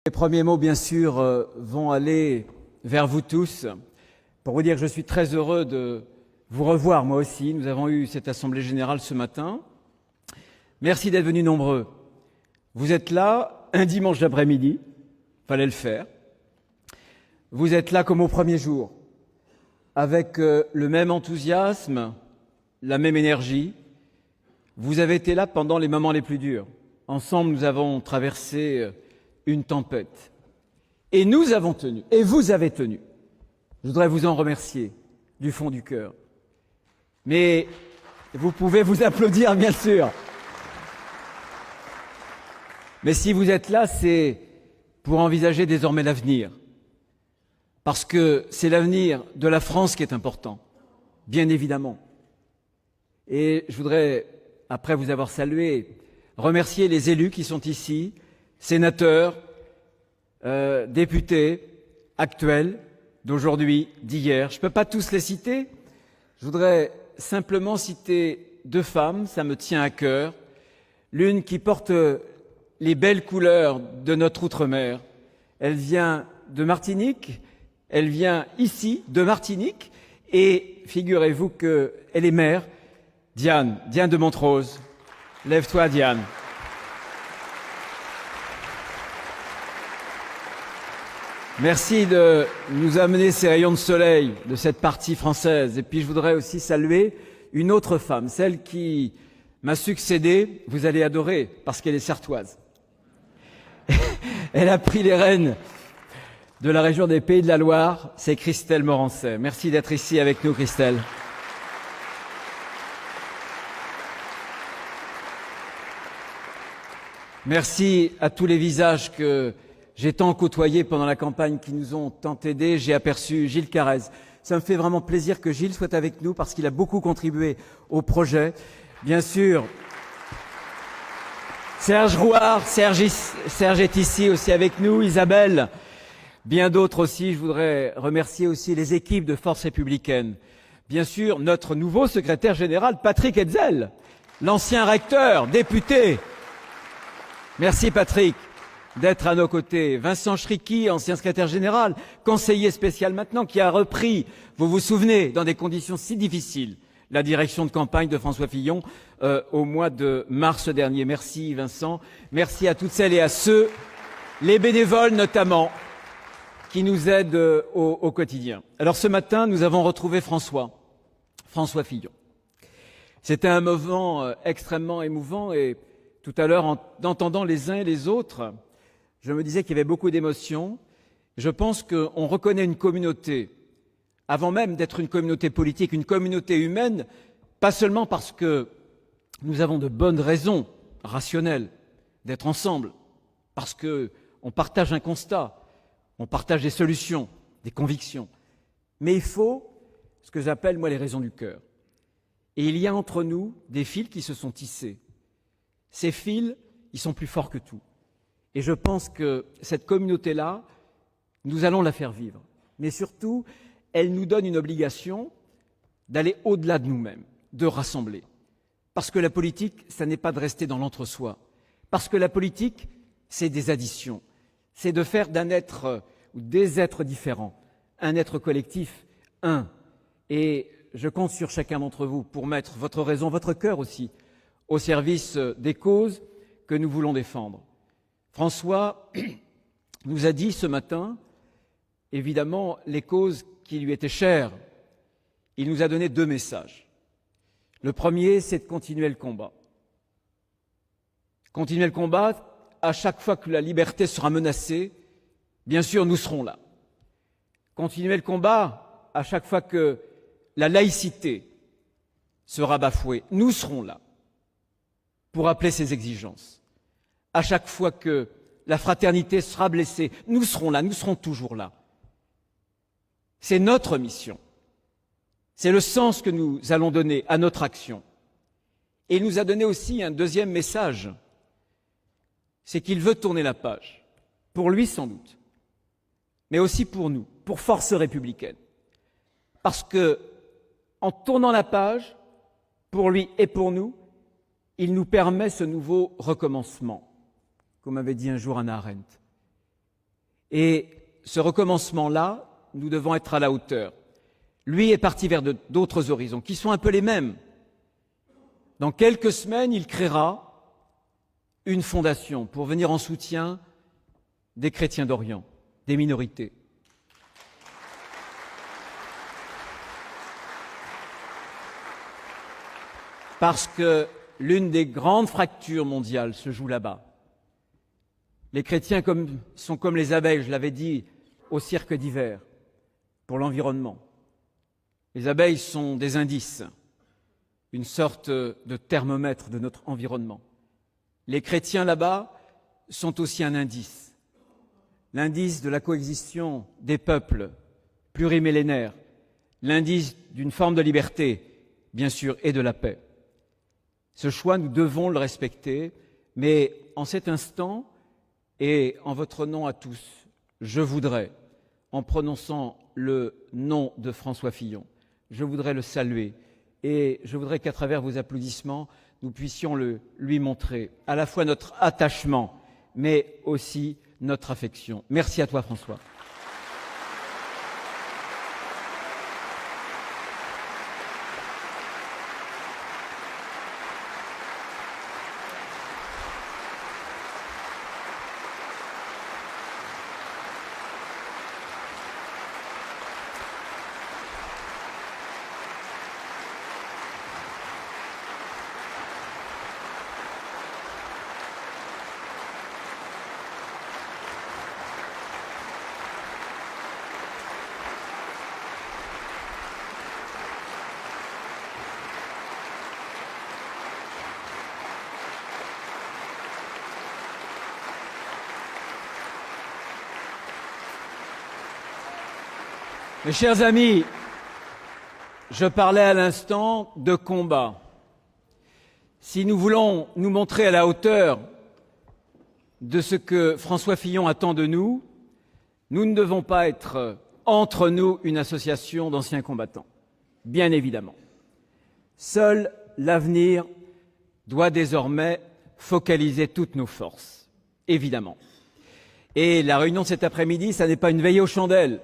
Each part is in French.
Les premiers mots, bien sûr, vont aller vers vous tous pour vous dire que je suis très heureux de vous revoir, moi aussi. Nous avons eu cette Assemblée Générale ce matin. Merci d'être venus nombreux. Vous êtes là un dimanche d'après-midi, fallait le faire. Vous êtes là comme au premier jour, avec le même enthousiasme, la même énergie. Vous avez été là pendant les moments les plus durs. Ensemble, nous avons traversé une tempête. Et nous avons tenu, et vous avez tenu. Je voudrais vous en remercier du fond du cœur. Mais vous pouvez vous applaudir, bien sûr. Mais si vous êtes là, c'est pour envisager désormais l'avenir. Parce que c'est l'avenir de la France qui est important, bien évidemment. Et je voudrais, après vous avoir salué, remercier les élus qui sont ici, sénateurs, députés, actuels, d'aujourd'hui, d'hier. Je ne peux pas tous les citer. Je voudrais simplement citer deux femmes, ça me tient à cœur. L'une qui porte les belles couleurs de notre outre-mer. Elle vient de Martinique, elle vient ici de Martinique, et figurez-vous qu'elle est mère, Diane de Montrose. Lève-toi, Diane. Merci de nous amener ces rayons de soleil de cette partie française. Et puis je voudrais aussi saluer une autre femme, celle qui m'a succédé, vous allez adorer, parce qu'elle est sartoise. Elle a pris les rênes de la région des Pays de la Loire, c'est Christelle Morancet. Merci d'être ici avec nous, Christelle. Merci à tous les visages que j'ai tant côtoyés pendant la campagne qui nous ont tant aidés. J'ai aperçu Gilles Carrez. Ça me fait vraiment plaisir que Gilles soit avec nous parce qu'il a beaucoup contribué au projet. Bien sûr, Serge Rouard, Serge est ici aussi avec nous, Isabelle, bien d'autres aussi. Je voudrais remercier aussi les équipes de Force républicaine. Bien sûr, notre nouveau secrétaire général, Patrick Hetzel, l'ancien recteur, député. Merci Patrick d'être à nos côtés. Vincent Chriqui, ancien secrétaire général, conseiller spécial maintenant, qui a repris, vous vous souvenez, dans des conditions si difficiles, la direction de campagne de François Fillon au mois de mars dernier. Merci Vincent. Merci à toutes celles et à ceux, les bénévoles notamment, qui nous aident au quotidien. Alors ce matin, nous avons retrouvé François Fillon. C'était un moment extrêmement émouvant et tout à l'heure, en entendant les uns et les autres, je me disais qu'il y avait beaucoup d'émotions. Je pense qu'on reconnaît une communauté, avant même d'être une communauté politique, une communauté humaine, pas seulement parce que nous avons de bonnes raisons rationnelles d'être ensemble, parce qu'on partage un constat, on partage des solutions, des convictions, mais il faut ce que j'appelle, moi, les raisons du cœur. Et il y a entre nous des fils qui se sont tissés. Ces fils, ils sont plus forts que tout. Et je pense que cette communauté-là, nous allons la faire vivre. Mais surtout, elle nous donne une obligation d'aller au-delà de nous-mêmes, de rassembler. Parce que la politique, ça n'est pas de rester dans l'entre-soi. Parce que la politique, c'est des additions. C'est de faire d'un être ou des êtres différents un être collectif, un. Et je compte sur chacun d'entre vous pour mettre votre raison, votre cœur aussi, au service des causes que nous voulons défendre. François nous a dit ce matin, évidemment, les causes qui lui étaient chères. Il nous a donné deux messages. Le premier, c'est de continuer le combat. Continuer le combat, à chaque fois que la liberté sera menacée, bien sûr, nous serons là. Continuer le combat, à chaque fois que la laïcité sera bafouée, nous serons là pour appeler ses exigences. À chaque fois que la fraternité sera blessée, nous serons là, nous serons toujours là. C'est notre mission. C'est le sens que nous allons donner à notre action. Et il nous a donné aussi un deuxième message. C'est qu'il veut tourner la page. Pour lui sans doute. Mais aussi pour nous, pour Force républicaine. Parce que, en tournant la page, pour lui et pour nous, il nous permet ce nouveau recommencement, comme avait dit un jour Hannah Arendt. Et ce recommencement-là, nous devons être à la hauteur. Lui est parti vers d'autres horizons, qui sont un peu les mêmes. Dans quelques semaines, il créera une fondation pour venir en soutien des chrétiens d'Orient, des minorités. Parce que l'une des grandes fractures mondiales se joue là-bas. Les chrétiens sont comme les abeilles, je l'avais dit, au cirque d'hiver, pour l'environnement. Les abeilles sont des indices, une sorte de thermomètre de notre environnement. Les chrétiens là-bas sont aussi un indice, l'indice de la coexistence des peuples plurimillénaires, l'indice d'une forme de liberté, bien sûr, et de la paix. Ce choix, nous devons le respecter, mais en cet instant, et en votre nom à tous, je voudrais, en prononçant le nom de François Fillon, je voudrais le saluer et je voudrais qu'à travers vos applaudissements, nous puissions lui montrer à la fois notre attachement, mais aussi notre affection. Merci à toi, François. Mes chers amis, je parlais à l'instant de combat. Si nous voulons nous montrer à la hauteur de ce que François Fillon attend de nous, nous ne devons pas être entre nous une association d'anciens combattants, bien évidemment. Seul l'avenir doit désormais focaliser toutes nos forces, évidemment. Et la réunion de cet après-midi, ça n'est pas une veillée aux chandelles.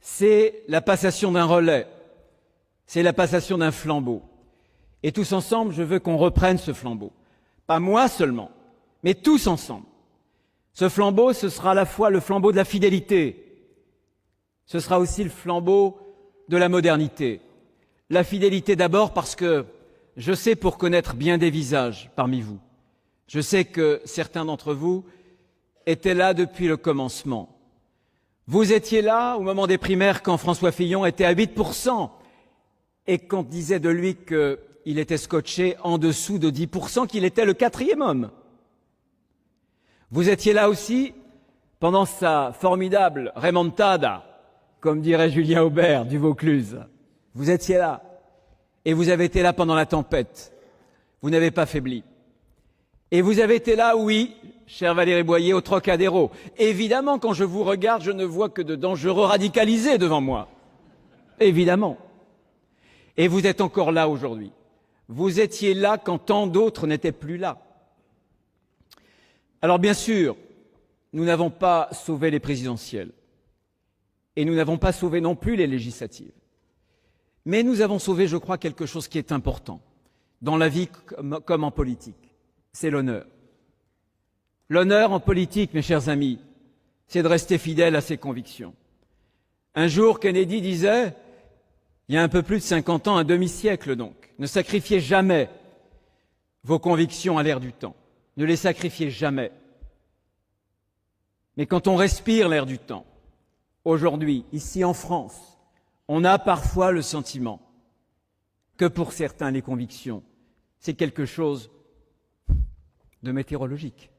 C'est la passation d'un relais, c'est la passation d'un flambeau. Et tous ensemble, je veux qu'on reprenne ce flambeau. Pas moi seulement, mais tous ensemble. Ce flambeau, ce sera à la fois le flambeau de la fidélité, ce sera aussi le flambeau de la modernité. La fidélité d'abord parce que je sais pour connaître bien des visages parmi vous. Je sais que certains d'entre vous étaient là depuis le commencement. Vous étiez là au moment des primaires quand François Fillon était à 8% et qu'on disait de lui qu'il était scotché en dessous de 10%, qu'il était le quatrième homme. Vous étiez là aussi pendant sa formidable remontada, comme dirait Julien Aubert du Vaucluse. Vous étiez là et vous avez été là pendant la tempête. Vous n'avez pas faibli. Et vous avez été là, oui, cher Valérie Boyer, au Trocadéro. Évidemment, quand je vous regarde, je ne vois que de dangereux radicalisés devant moi. Évidemment. Et vous êtes encore là aujourd'hui. Vous étiez là quand tant d'autres n'étaient plus là. Alors bien sûr, nous n'avons pas sauvé les présidentielles. Et nous n'avons pas sauvé non plus les législatives. Mais nous avons sauvé, je crois, quelque chose qui est important, dans la vie comme en politique. C'est l'honneur. L'honneur en politique, mes chers amis, c'est de rester fidèle à ses convictions. Un jour, Kennedy disait, il y a un peu plus de 50 ans, un demi-siècle donc, ne sacrifiez jamais vos convictions à l'air du temps. Ne les sacrifiez jamais. Mais quand on respire l'air du temps, aujourd'hui, ici en France, on a parfois le sentiment que pour certains, les convictions, c'est quelque chose de météorologique.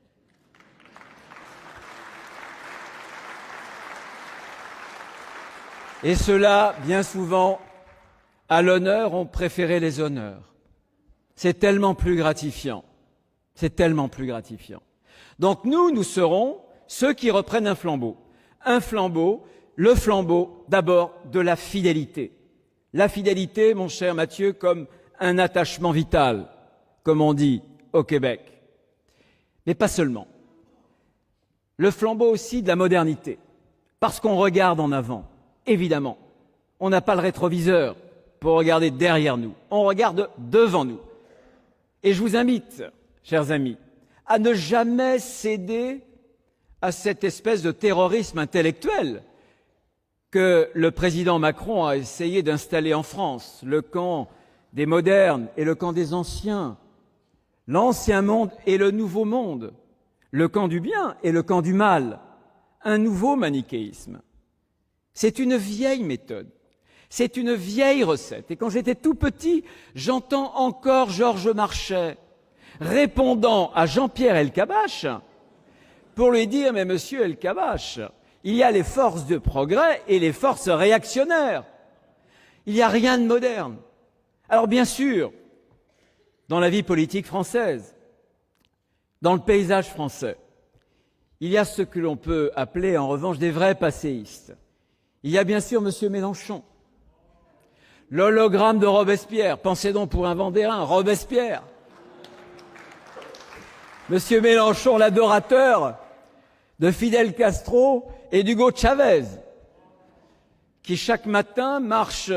Et ceux-là, bien souvent, à l'honneur, ont préféré les honneurs. C'est tellement plus gratifiant. C'est tellement plus gratifiant. Donc nous serons ceux qui reprennent un flambeau. Un flambeau, le flambeau d'abord de la fidélité. La fidélité, mon cher Mathieu, comme un attachement vital, comme on dit au Québec. Mais pas seulement. le flambeau aussi de la modernité, parce qu'on regarde en avant, évidemment. On n'a pas le rétroviseur pour regarder derrière nous, on regarde devant nous. Et je vous invite, chers amis, à ne jamais céder à cette espèce de terrorisme intellectuel que le président Macron a essayé d'installer en France, le camp des modernes et le camp des anciens, l'ancien monde et le nouveau monde, le camp du bien et le camp du mal, un nouveau manichéisme. C'est une vieille méthode, c'est une vieille recette. Et quand j'étais tout petit, j'entends encore Georges Marchais répondant à Jean-Pierre Elkabbach pour lui dire « Mais monsieur Elkabbach, il y a les forces de progrès et les forces réactionnaires. Il n'y a rien de moderne. » Alors bien sûr, dans la vie politique française, dans le paysage français, il y a ce que l'on peut appeler en revanche des vrais passéistes. Il y a bien sûr M. Mélenchon, l'hologramme de Robespierre. Pensez donc pour un Vendéen, Robespierre. M. Mélenchon, l'adorateur de Fidel Castro et d'Hugo Chavez, qui chaque matin marche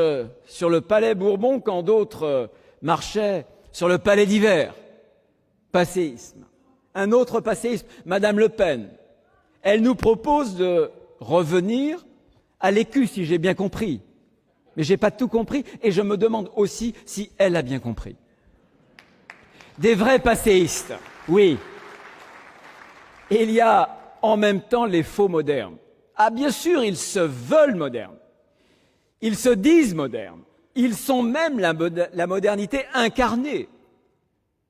sur le palais Bourbon quand d'autres marchaient sur le palais d'hiver. Passéisme. Un autre passéisme, Madame Le Pen. Elle nous propose de revenir à l'écu, si j'ai bien compris. Mais j'ai pas tout compris et je me demande aussi si elle a bien compris. Des vrais passéistes, oui. Et il y a en même temps les faux modernes. Ah bien sûr, ils se veulent modernes. Ils se disent modernes. Ils sont même la modernité incarnée.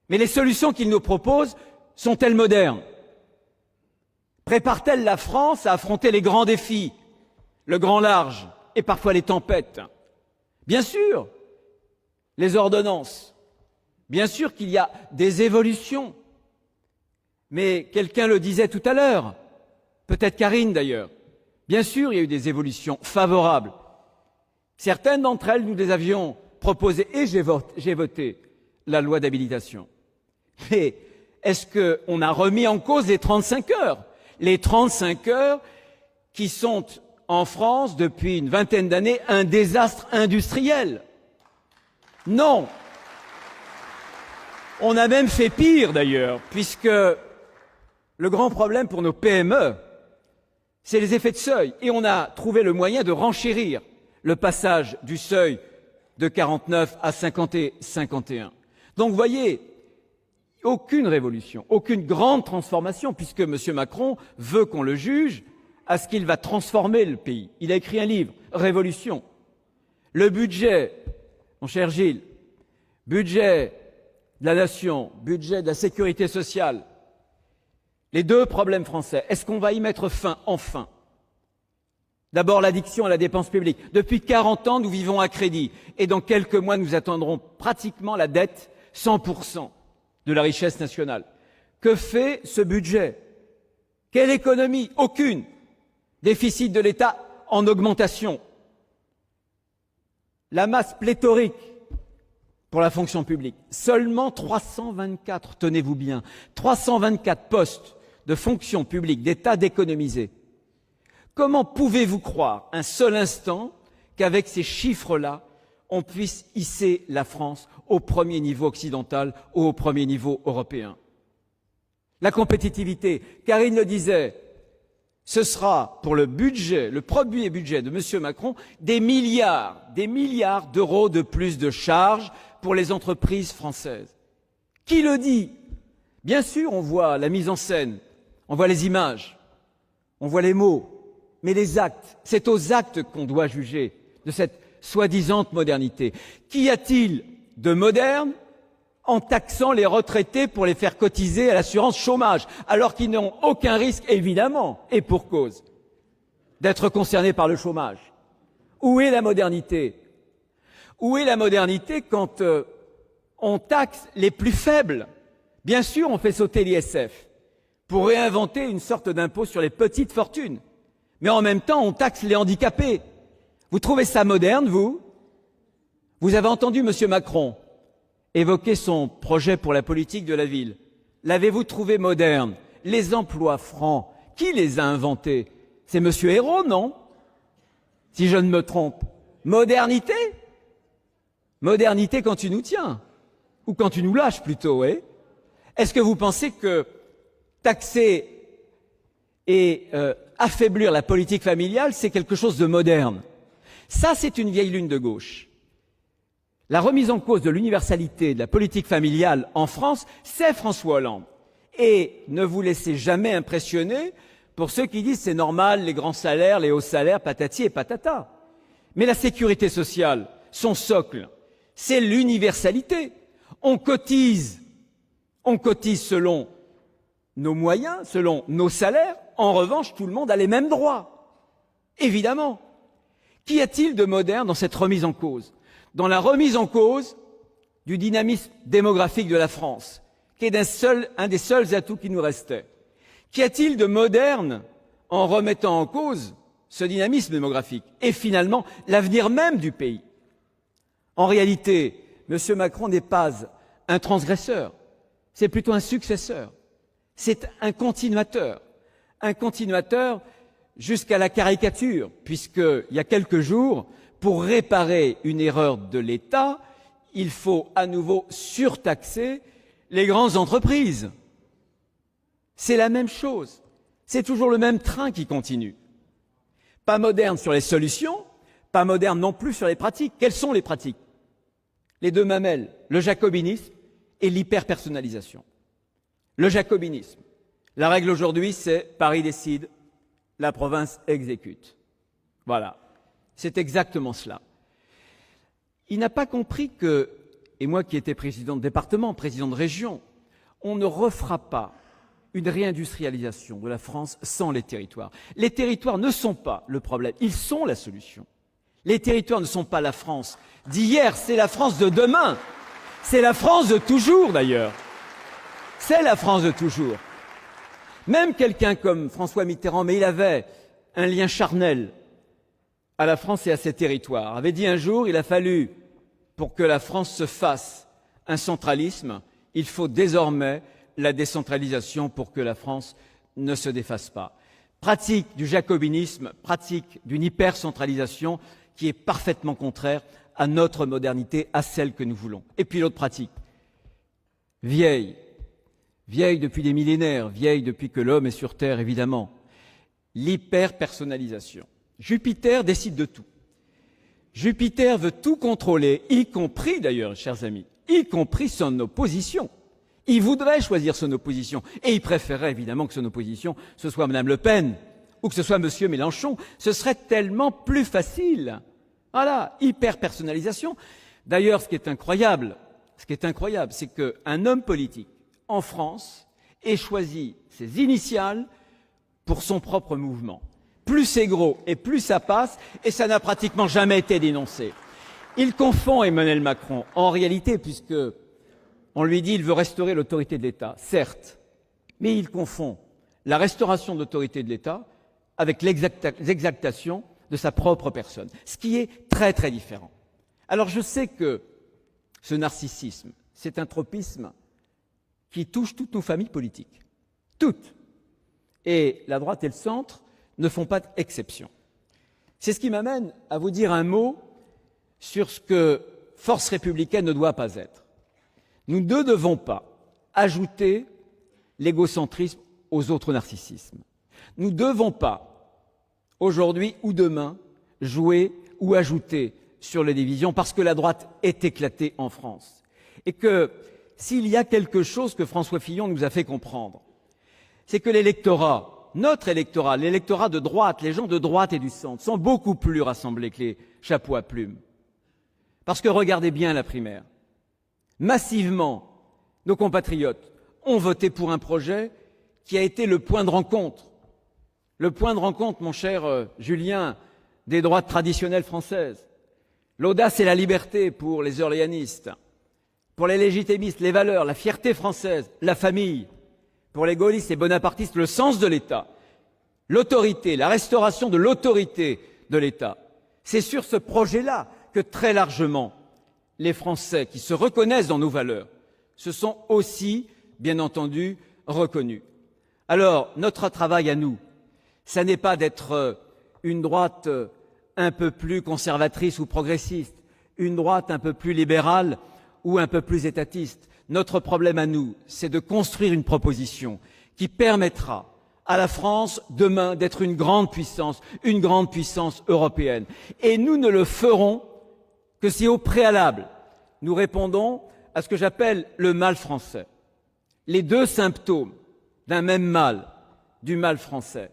Mais les solutions qu'ils nous proposent sont-elles modernes? Préparent-elles la France à affronter les grands défis, le grand large et parfois les tempêtes? Bien sûr, les ordonnances. Bien sûr qu'il y a des évolutions. Mais quelqu'un le disait tout à l'heure, peut-être Karine d'ailleurs. Bien sûr, il y a eu des évolutions favorables. Certaines d'entre elles, nous les avions proposées et j'ai voté la loi d'habilitation. Mais est-ce qu'on a remis en cause les 35 heures? Les 35 heures qui sont en France depuis une vingtaine d'années un désastre industriel. Non. On a même fait pire d'ailleurs, puisque le grand problème pour nos PME, c'est les effets de seuil. Et on a trouvé le moyen de renchérir le passage du seuil de 49 à 50 et 51. Donc, vous voyez, aucune révolution, aucune grande transformation, puisque M. Macron veut qu'on le juge à ce qu'il va transformer le pays. Il a écrit un livre, Révolution. Le budget, mon cher Gilles, budget de la nation, budget de la sécurité sociale, les deux problèmes français, est-ce qu'on va y mettre fin, enfin? D'abord, l'addiction à la dépense publique. Depuis 40 ans, nous vivons à crédit. Et dans quelques mois, nous atteindrons pratiquement la dette 100% de la richesse nationale. Que fait ce budget? Quelle économie? Aucune. Déficit de l'État en augmentation. La masse pléthorique pour la fonction publique. Seulement 324, tenez-vous bien, 324 postes de fonction publique d'État d'économiser. Comment pouvez-vous croire un seul instant qu'avec ces chiffres-là, on puisse hisser la France au premier niveau occidental ou au premier niveau européen? La compétitivité, Karine le disait, ce sera pour le budget, le premier budget de M. Macron, des milliards d'euros de plus de charges pour les entreprises françaises. Qui le dit? Bien sûr, on voit la mise en scène, on voit les images, on voit les mots, mais les actes, c'est aux actes qu'on doit juger de cette soi-disant modernité. Qu'y a-t-il de moderne en taxant les retraités pour les faire cotiser à l'assurance chômage, alors qu'ils n'ont aucun risque, évidemment, et pour cause, d'être concernés par le chômage? Où est la modernité? Où est la modernité quand on taxe les plus faibles? Bien sûr, on fait sauter l'ISF pour réinventer une sorte d'impôt sur les petites fortunes. Mais en même temps, on taxe les handicapés. Vous trouvez ça moderne, vous? Vous avez entendu M. Macron évoquer son projet pour la politique de la ville. L'avez-vous trouvé moderne? Les emplois francs Qui les a inventés? C'est Monsieur Hérault, non? Si je ne me trompe. Modernité? Modernité quand tu nous tiens. Ou quand tu nous lâches plutôt, oui. Est-ce que vous pensez que taxer et affaiblir la politique familiale, c'est quelque chose de moderne? Ça, c'est une vieille lune de gauche. La remise en cause de l'universalité de la politique familiale en France, c'est François Hollande. Et ne vous laissez jamais impressionner pour ceux qui disent c'est normal, les grands salaires, les hauts salaires, patati et patata. Mais la sécurité sociale, son socle, c'est l'universalité. On cotise selon nos moyens, selon nos salaires. En revanche, tout le monde a les mêmes droits. Évidemment. Qu'y a-t-il de moderne dans cette remise en cause? Dans la remise en cause du dynamisme démographique de la France, qui est un des seuls atouts qui nous restait. Qu'y a-t-il de moderne en remettant en cause ce dynamisme démographique et finalement l'avenir même du pays? En réalité, M. Macron n'est pas un transgresseur, c'est plutôt un successeur, c'est un continuateur jusqu'à la caricature, puisqu'il y a quelques jours, pour réparer une erreur de l'État, il faut à nouveau surtaxer les grandes entreprises. C'est la même chose. C'est toujours le même train qui continue. Pas moderne sur les solutions, pas moderne non plus sur les pratiques. Quelles sont les pratiques? Les deux mamelles, le jacobinisme et l'hyperpersonnalisation. Le jacobinisme. La règle aujourd'hui, c'est Paris décide, la province exécute. Voilà. C'est exactement cela. Il n'a pas compris que, et moi qui étais président de département, président de région, on ne refera pas une réindustrialisation de la France sans les territoires. Les territoires ne sont pas le problème, ils sont la solution. Les territoires ne sont pas la France d'hier, c'est la France de demain. C'est la France de toujours d'ailleurs. C'est la France de toujours. Même quelqu'un comme François Mitterrand, mais il avait un lien charnel à la France et à ses territoires, avait dit un jour, il a fallu, pour que la France se fasse un centralisme, il faut désormais la décentralisation pour que la France ne se défasse pas. Pratique du jacobinisme, pratique d'une hypercentralisation qui est parfaitement contraire à notre modernité, à celle que nous voulons. Et puis l'autre pratique, vieille depuis des millénaires, vieille depuis que l'homme est sur Terre, évidemment, l'hyperpersonnalisation. Jupiter décide de tout. Jupiter veut tout contrôler, y compris d'ailleurs, chers amis, y compris son opposition. Il voudrait choisir son opposition et il préférerait évidemment que son opposition, ce soit Mme Le Pen ou que ce soit M. Mélenchon. Ce serait tellement plus facile. Voilà, hyper-personnalisation. D'ailleurs, ce qui est incroyable, c'est qu'un homme politique en France ait choisi ses initiales pour son propre mouvement. Plus c'est gros et plus ça passe, et ça n'a pratiquement jamais été dénoncé. Il confond Emmanuel Macron, en réalité, puisque on lui dit qu'il veut restaurer l'autorité de l'État, certes, mais il confond la restauration de l'autorité de l'État avec l'exaltation de sa propre personne, ce qui est très très différent. Alors je sais que ce narcissisme, c'est un tropisme qui touche toutes nos familles politiques, toutes, et la droite et le centre ne font pas exception. C'est ce qui m'amène à vous dire un mot sur ce que force républicaine ne doit pas être. Nous ne devons pas ajouter l'égocentrisme aux autres narcissismes. Nous ne devons pas, aujourd'hui ou demain, jouer ou ajouter sur les divisions parce que la droite est éclatée en France. Et que s'il y a quelque chose que François Fillon nous a fait comprendre, c'est que l'électorat, notre électorat, l'électorat de droite, les gens de droite et du centre, sont beaucoup plus rassemblés que les chapeaux à plumes. Parce que regardez bien la primaire. Massivement, nos compatriotes ont voté pour un projet qui a été le point de rencontre. Le point de rencontre, mon cher Julien, des droites traditionnelles françaises. L'audace et la liberté pour les orléanistes, pour les légitimistes, les valeurs, la fierté française, la famille. Pour les gaullistes et bonapartistes, le sens de l'État, l'autorité, la restauration de l'autorité de l'État. C'est sur ce projet-là que très largement les Français qui se reconnaissent dans nos valeurs se sont aussi, bien entendu, reconnus. Alors, notre travail à nous, Ça n'est pas d'être une droite un peu plus conservatrice ou progressiste, une droite un peu plus libérale ou un peu plus étatiste. Notre problème à nous, c'est de construire une proposition qui permettra à la France demain d'être une grande puissance européenne. Et nous ne le ferons que si au préalable, nous répondons à ce que j'appelle le mal français. Les deux symptômes d'un même mal, du mal français.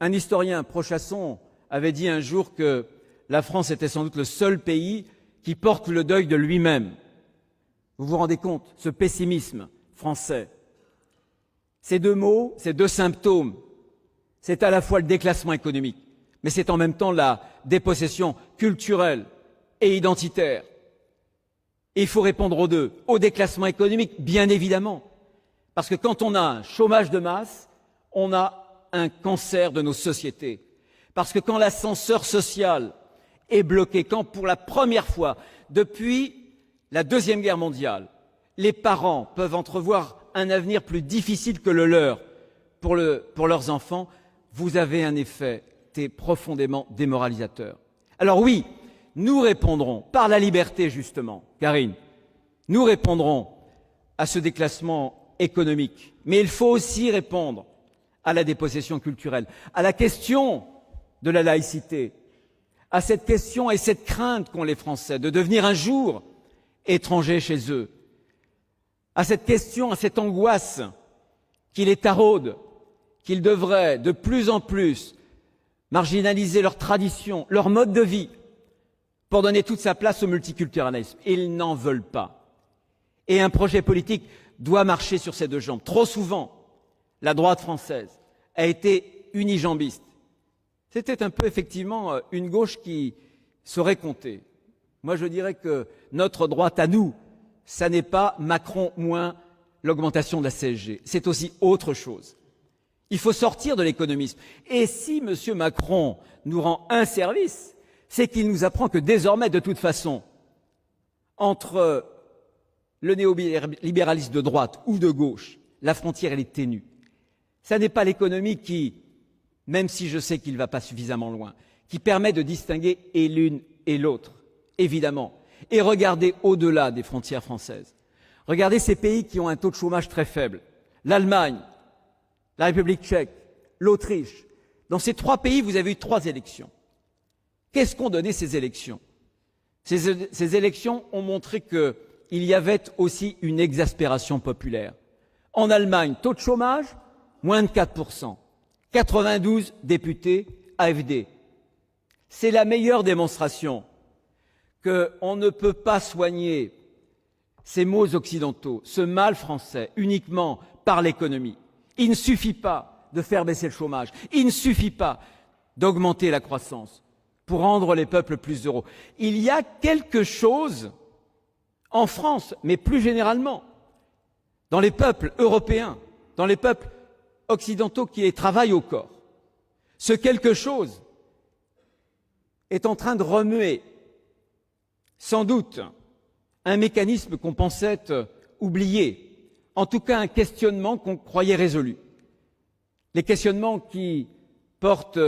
Un historien, Prochasson, avait dit un jour que la France était sans doute le seul pays qui porte le deuil de lui-même. Vous vous rendez compte, ce pessimisme français. Ces deux mots, ces deux symptômes, c'est à la fois le déclassement économique, mais c'est en même temps la dépossession culturelle et identitaire. Et il faut répondre aux deux. Au déclassement économique, bien évidemment. Parce que quand on a un chômage de masse, on a un cancer de nos sociétés. Parce que quand l'ascenseur social est bloqué, quand pour la première fois depuis la Deuxième Guerre mondiale, les parents peuvent entrevoir un avenir plus difficile que le leur pour leurs enfants, vous avez un effet profondément démoralisateur. Alors oui, nous répondrons par la liberté, justement, Karine, nous répondrons à ce déclassement économique, mais il faut aussi répondre à la dépossession culturelle, à la question de la laïcité, à cette question et cette crainte qu'ont les Français de devenir un jour étrangers chez eux, à cette question, à cette angoisse qui les taraude, qu'ils devraient de plus en plus marginaliser leurs traditions, leur mode de vie, pour donner toute sa place au multiculturalisme. Ils n'en veulent pas. Et un projet politique doit marcher sur ses deux jambes. Trop souvent, la droite française a été unijambiste. C'était un peu effectivement une gauche qui saurait compter. Moi, je dirais que notre droite à nous, ça n'est pas Macron moins l'augmentation de la CSG. C'est aussi autre chose. Il faut sortir de l'économisme. Et si M. Macron nous rend un service, c'est qu'il nous apprend que désormais, de toute façon, entre le néolibéralisme de droite ou de gauche, la frontière, elle est ténue. Ça n'est pas l'économie qui, même si je sais qu'il ne va pas suffisamment loin, qui permet de distinguer et l'une et l'autre, évidemment. Et regardez au-delà des frontières françaises. Regardez ces pays qui ont un taux de chômage très faible. L'Allemagne, la République tchèque, l'Autriche. Dans ces trois pays, vous avez eu 3 élections. Qu'est-ce qu'ont donné ces élections? Ces élections ont montré qu'il y avait aussi une exaspération populaire. En Allemagne, taux de chômage, moins de 4%. 92 députés AfD. C'est la meilleure démonstration qu'on ne peut pas soigner ces maux occidentaux, ce mal français, uniquement par l'économie. Il ne suffit pas de faire baisser le chômage. Il ne suffit pas d'augmenter la croissance pour rendre les peuples plus heureux. Il y a quelque chose en France, mais plus généralement, dans les peuples européens, dans les peuples occidentaux qui les travaillent au corps. Ce quelque chose est en train de remuer, sans doute, un mécanisme qu'on pensait oublié, en tout cas un questionnement qu'on croyait résolu. Les questionnements qui portent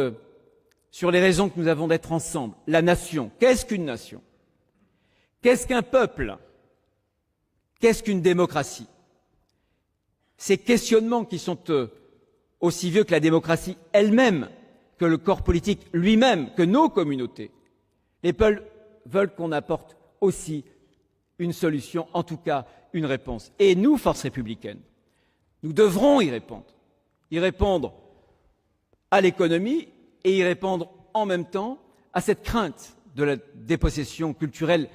sur les raisons que nous avons d'être ensemble. La nation. Qu'est-ce qu'une nation? Qu'est-ce qu'un peuple? Qu'est-ce qu'une démocratie? Ces questionnements qui sont aussi vieux que la démocratie elle-même, que le corps politique lui-même, que nos communautés, les peuples veulent qu'on apporte aussi une solution, en tout cas une réponse. Et nous, force républicaine, nous devrons y répondre à l'économie et y répondre en même temps à cette crainte de la dépossession culturelle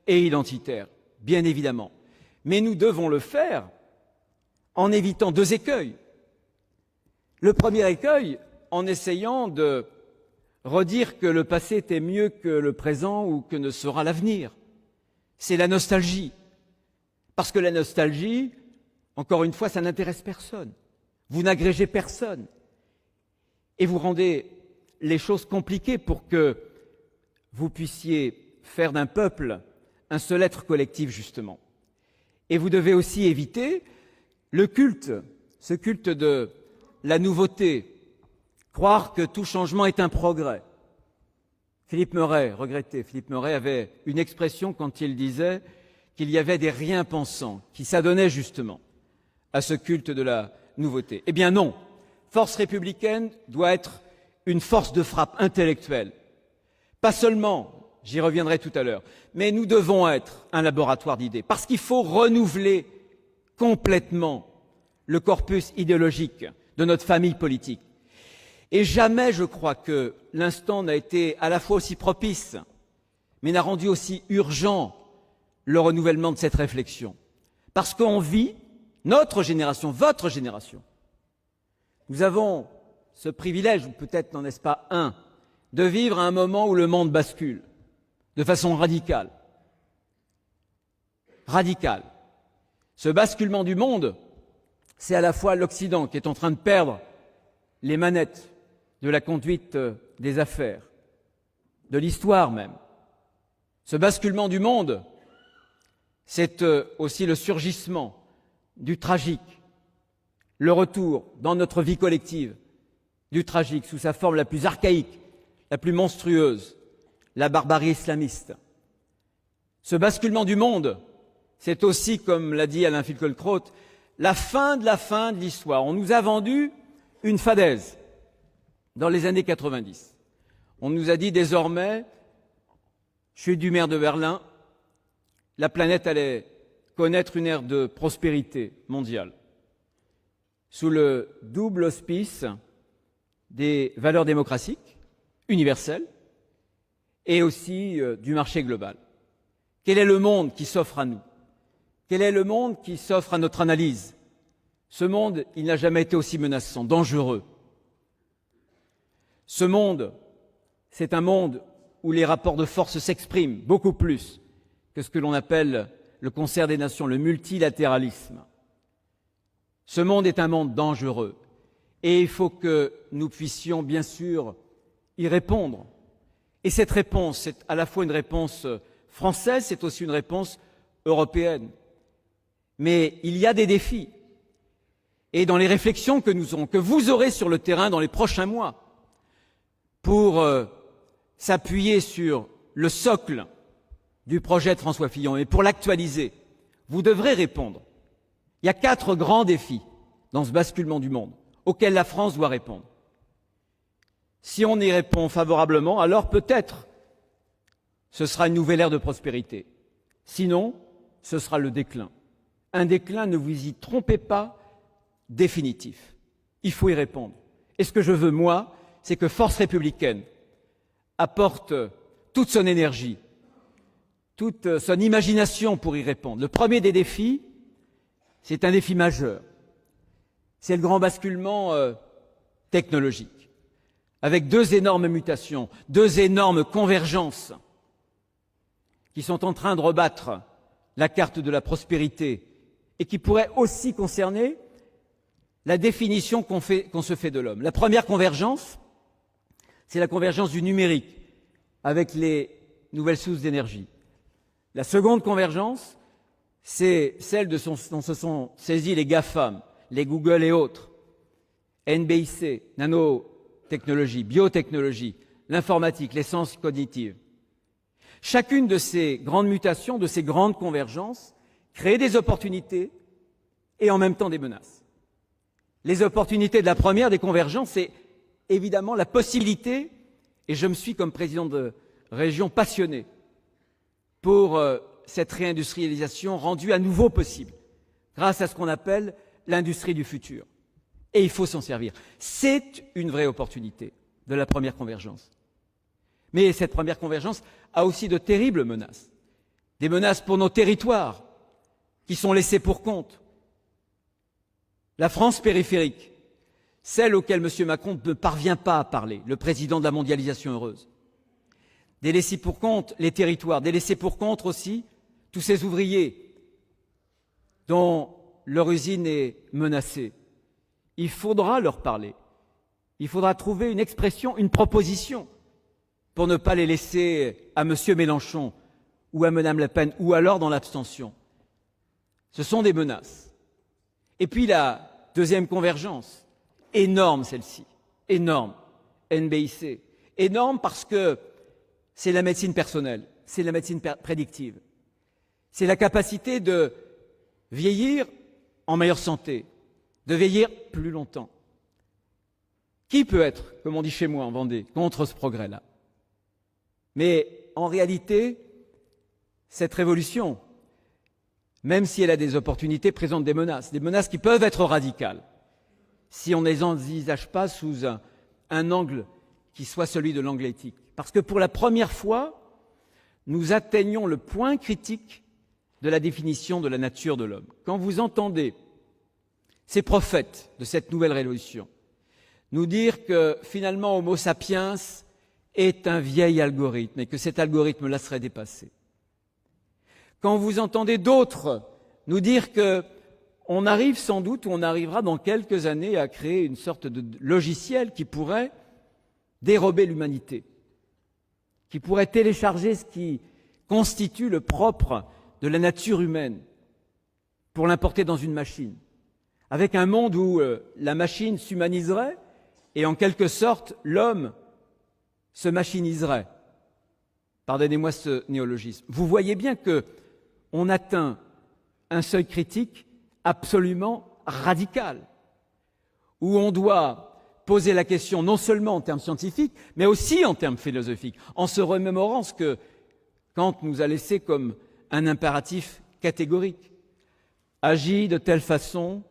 et identitaire, bien évidemment. Mais nous devons le faire en évitant 2 écueils. Le premier écueil, en essayant de redire que le passé était mieux que le présent ou que ne sera l'avenir. C'est la nostalgie. Parce que la nostalgie, encore une fois, ça n'intéresse personne. Vous n'agrégez personne. Et vous rendez les choses compliquées pour que vous puissiez faire d'un peuple un seul être collectif, justement. Et vous devez aussi éviter le culte, ce culte de la nouveauté, croire que tout changement est un progrès. Philippe Meuret, regretté, Philippe Meuret avait une expression quand il disait qu'il y avait des rien-pensants qui s'adonnaient justement à ce culte de la nouveauté. Eh bien non, Force républicaine doit être une force de frappe intellectuelle. Pas seulement, j'y reviendrai tout à l'heure, mais nous devons être un laboratoire d'idées, parce qu'il faut renouveler complètement le corpus idéologique de notre famille politique. Et jamais, je crois, que l'instant n'a été à la fois aussi propice, mais n'a rendu aussi urgent le renouvellement de cette réflexion. Parce qu'on vit, notre génération, votre génération, nous avons ce privilège, ou peut-être n'en est-ce pas un, de vivre à un moment où le monde bascule de façon radicale. Radicale. Ce basculement du monde, c'est à la fois l'Occident qui est en train de perdre les manettes de la conduite des affaires, de l'histoire même. Ce basculement du monde, c'est aussi le surgissement du tragique, le retour dans notre vie collective du tragique sous sa forme la plus archaïque, la plus monstrueuse, la barbarie islamiste. Ce basculement du monde, c'est aussi, comme l'a dit Alain Finkielkraut, la fin de l'histoire. On nous a vendu une fadaise dans les années 90. On nous a dit désormais, chute du maire de Berlin, la planète allait connaître une ère de prospérité mondiale, sous le double auspice des valeurs démocratiques, universelles, et aussi du marché global. Quel est le monde qui s'offre à nous? Quel est le monde qui s'offre à notre analyse? Ce monde, il n'a jamais été aussi menaçant, dangereux. Ce monde, c'est un monde où les rapports de force s'expriment beaucoup plus que ce que l'on appelle le concert des nations, le multilatéralisme. Ce monde est un monde dangereux et il faut que nous puissions bien sûr y répondre. Et cette réponse, c'est à la fois une réponse française, c'est aussi une réponse européenne. Mais il y a des défis. Et dans les réflexions que vous aurez sur le terrain dans les prochains mois, pour s'appuyer sur le socle du projet de François Fillon et pour l'actualiser, vous devrez répondre. Il y a 4 grands défis dans ce basculement du monde auxquels la France doit répondre. Si on y répond favorablement, alors peut-être ce sera une nouvelle ère de prospérité. Sinon, ce sera le déclin. Un déclin, ne vous y trompez pas, définitif. Il faut y répondre. Et ce que je veux, moi, c'est que Force républicaine apporte toute son énergie, toute son imagination pour y répondre. Le premier des défis, c'est un défi majeur. C'est le grand basculement technologique, avec 2 énormes mutations, 2 énormes convergences qui sont en train de rebattre la carte de la prospérité et qui pourraient aussi concerner la définition qu'on se fait de l'homme. La première convergence, c'est la convergence du numérique avec les nouvelles sources d'énergie. La seconde convergence, c'est celle dont se sont saisis les GAFAM, les Google et autres, NBIC, nanotechnologie, biotechnologie, l'informatique, les sciences cognitives. Chacune de ces grandes mutations, de ces grandes convergences, crée des opportunités et en même temps des menaces. Les opportunités de la première des convergences, c'est évidemment la possibilité, et je me suis comme président de région passionné pour cette réindustrialisation rendue à nouveau possible, grâce à ce qu'on appelle l'industrie du futur. Et il faut s'en servir. C'est une vraie opportunité de la première convergence. Mais cette première convergence a aussi de terribles menaces. Des menaces pour nos territoires, qui sont laissés pour compte. La France périphérique, celle auquel M. Macron ne parvient pas à parler, le président de la mondialisation heureuse. Des laissés pour compte, les territoires, des laissés pour compte aussi, tous ces ouvriers dont leur usine est menacée. Il faudra leur parler. Il faudra trouver une expression, une proposition, pour ne pas les laisser à M. Mélenchon ou à Mme Le Pen, ou alors dans l'abstention. Ce sont des menaces. Et puis la deuxième convergence, énorme celle-ci, énorme, NBIC. Énorme parce que c'est la médecine personnelle, c'est la médecine prédictive. C'est la capacité de vieillir en meilleure santé, de vieillir plus longtemps. Qui peut être, comme on dit chez moi en Vendée, contre ce progrès-là? Mais en réalité, cette révolution, même si elle a des opportunités, présente des menaces qui peuvent être radicales, si on ne les envisage pas sous un angle qui soit celui de l'angle éthique. Parce que pour la première fois, nous atteignons le point critique de la définition de la nature de l'homme. Quand vous entendez ces prophètes de cette nouvelle révolution nous dire que finalement Homo sapiens est un vieil algorithme et que cet algorithme-là serait dépassé. Quand vous entendez d'autres nous dire que on arrive sans doute, ou on arrivera dans quelques années à créer une sorte de logiciel qui pourrait dérober l'humanité, qui pourrait télécharger ce qui constitue le propre de la nature humaine pour l'importer dans une machine, avec un monde où la machine s'humaniserait et en quelque sorte l'homme se machiniserait. Pardonnez-moi ce néologisme. Vous voyez bien que on atteint un seuil critique absolument radical, où on doit poser la question non seulement en termes scientifiques, mais aussi en termes philosophiques, en se remémorant ce que Kant nous a laissé comme un impératif catégorique. Agis de telle façon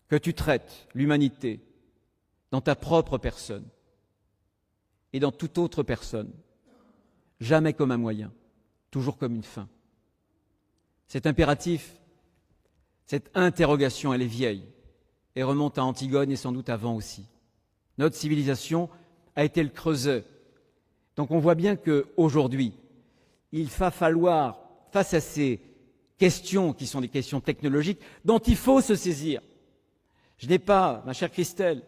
que tu traites l'humanité dans ta propre personne et dans toute autre personne, jamais comme un moyen, toujours comme une fin. Cet impératif, cette interrogation, elle est vieille et remonte à Antigone et sans doute avant aussi. Notre civilisation a été le creuset. Donc on voit bien qu'aujourd'hui, il va falloir, face à ces questions qui sont des questions technologiques, dont il faut se saisir. Je n'ai pas, ma chère Christelle,